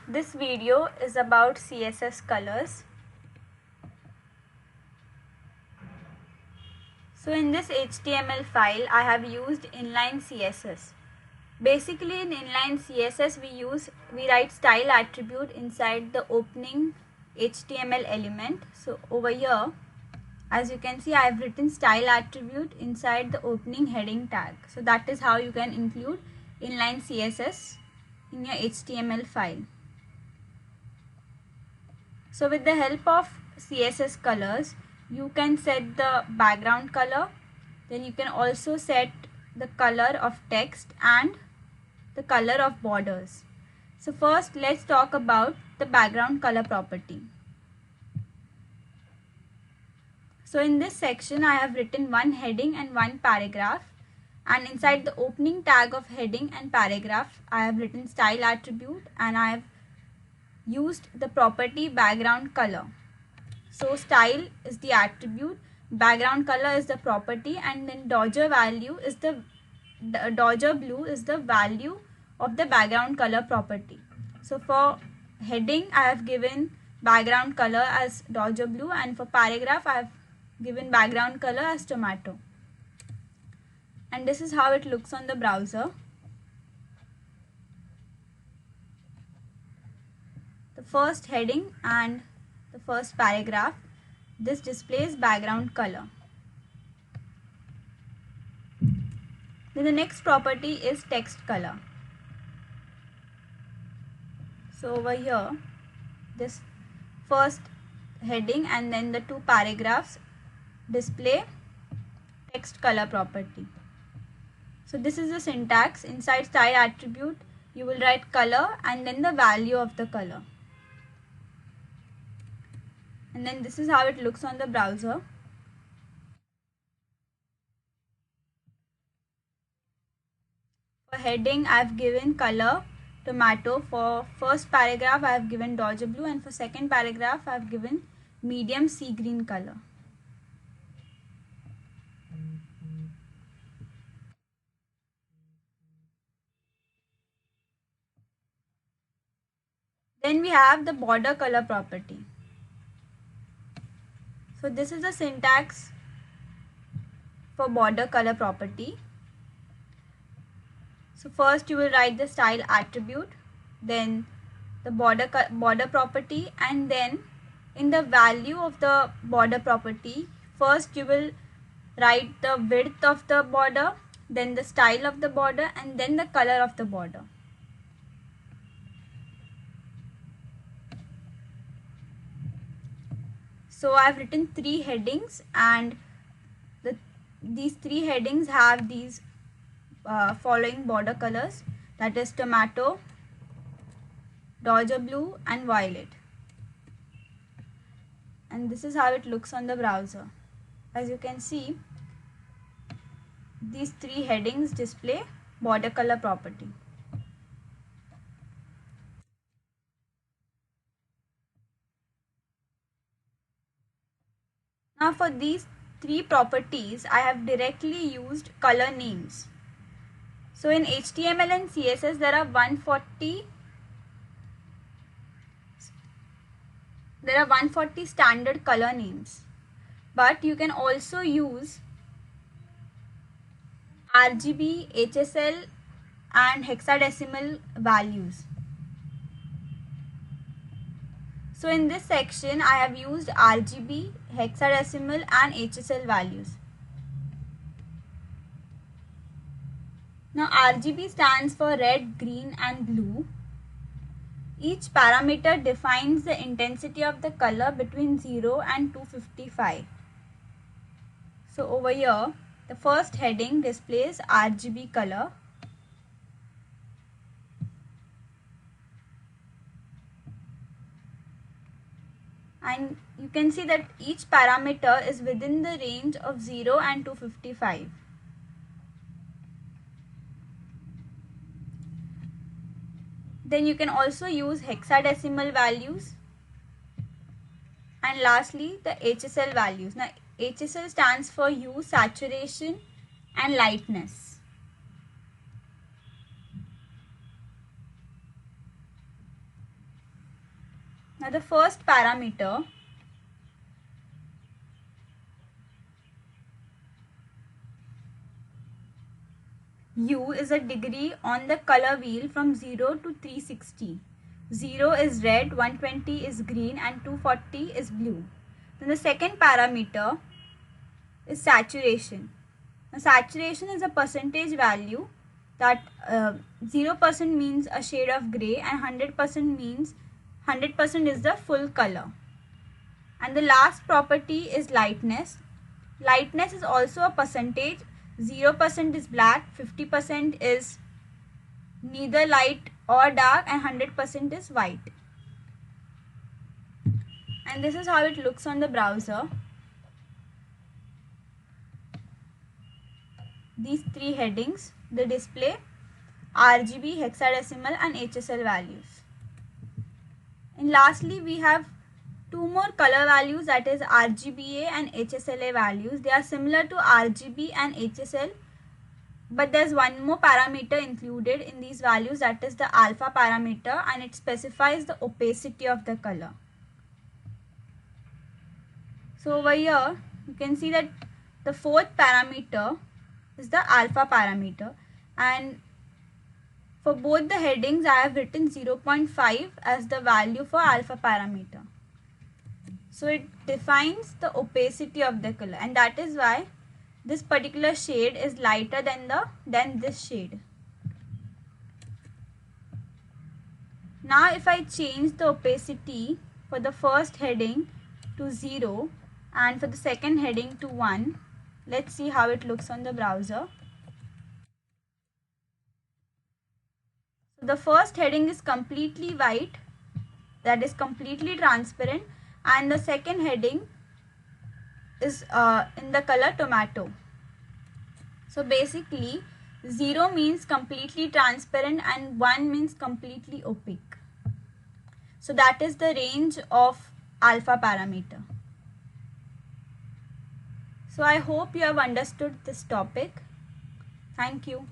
This video is about CSS colors. So in this HTML file, I have used inline CSS. Basically in inline CSS, we write style attribute inside the opening HTML element. So over here, as you can see, I have written style attribute inside the opening heading tag. So that is how you can include inline CSS in your HTML file. So with the help of CSS colors, you can set the background color. Then you can also set the color of text and the color of borders. So first let's talk about the background color property. So in this section I have written one heading and one paragraph, and inside the opening tag of heading and paragraph I have written style attribute and I have used the property background color. So style is the attribute, background color is the property, and then Dodger value is the Dodger blue is the value of the background color property. So for heading I have given background color as Dodger blue, and for paragraph I have given background color as tomato. And this is how it looks on the browser. The first heading and the first paragraph, this displays background color. Then the next property is text color. So over here, this first heading and then the two paragraphs display text color property. So this is the syntax. Inside style attribute, you will write color and then the value of the color. And then this is how it looks on the browser. For heading, I have given color tomato. For first paragraph, I have given Dodger blue, and for second paragraph, I have given medium sea green color. Then we have the border color property. So this is the syntax for border color property. So first you will write the style attribute, then the border property, and then in the value of the border property, first you will write the width of the border, then the style of the border, and then the color of the border. So I have written three headings, and these three headings have these following border colors, that is tomato, Dodger blue, and violet. And this is how it looks on the browser. As you can see, these three headings display border color property. Now for these three properties, I have directly used color names. So in HTML and CSS, there are 140 standard color names, but you can also use RGB, HSL, and hexadecimal values. So in this section, I have used RGB, hexadecimal, and HSL values. Now RGB stands for red, green, and blue. Each parameter defines the intensity of the color between 0 and 255. So over here, the first heading displays RGB color. And you can see that each parameter is within the range of 0 and 255. Then you can also use hexadecimal values, and lastly the HSL values. Now HSL stands for hue, saturation, and lightness. Now the first parameter U is a degree on the color wheel from 0 to 360. 0 is red, 120 is green and 240 is blue. Then the second parameter is saturation. Now saturation is a percentage value that 0% means a shade of grey and 100% means 100% is the full color. And the last property is lightness. Lightness is also a percentage. 0% is black, 50% is neither light or dark and 100% is white. And this is how it looks on the browser. These three headings, the display, RGB, hexadecimal and HSL values. And lastly we have two more color values, that is RGBA and HSLA values. They are similar to RGB and HSL, but there's one more parameter included in these values, that is the alpha parameter, and it specifies the opacity of the color. So over here you can see that the fourth parameter is the alpha parameter, and for both the headings I have written 0.5 as the value for alpha parameter. So it defines the opacity of the color, and that is why this particular shade is lighter than this shade. Now if I change the opacity for the first heading to 0 and for the second heading to 1, let's see how it looks on the browser. So the first heading is completely white, that is completely transparent, and the second heading is in the color tomato. So basically 0 means completely transparent and 1 means completely opaque. So that is the range of alpha parameter. So I hope you have understood this topic. Thank you.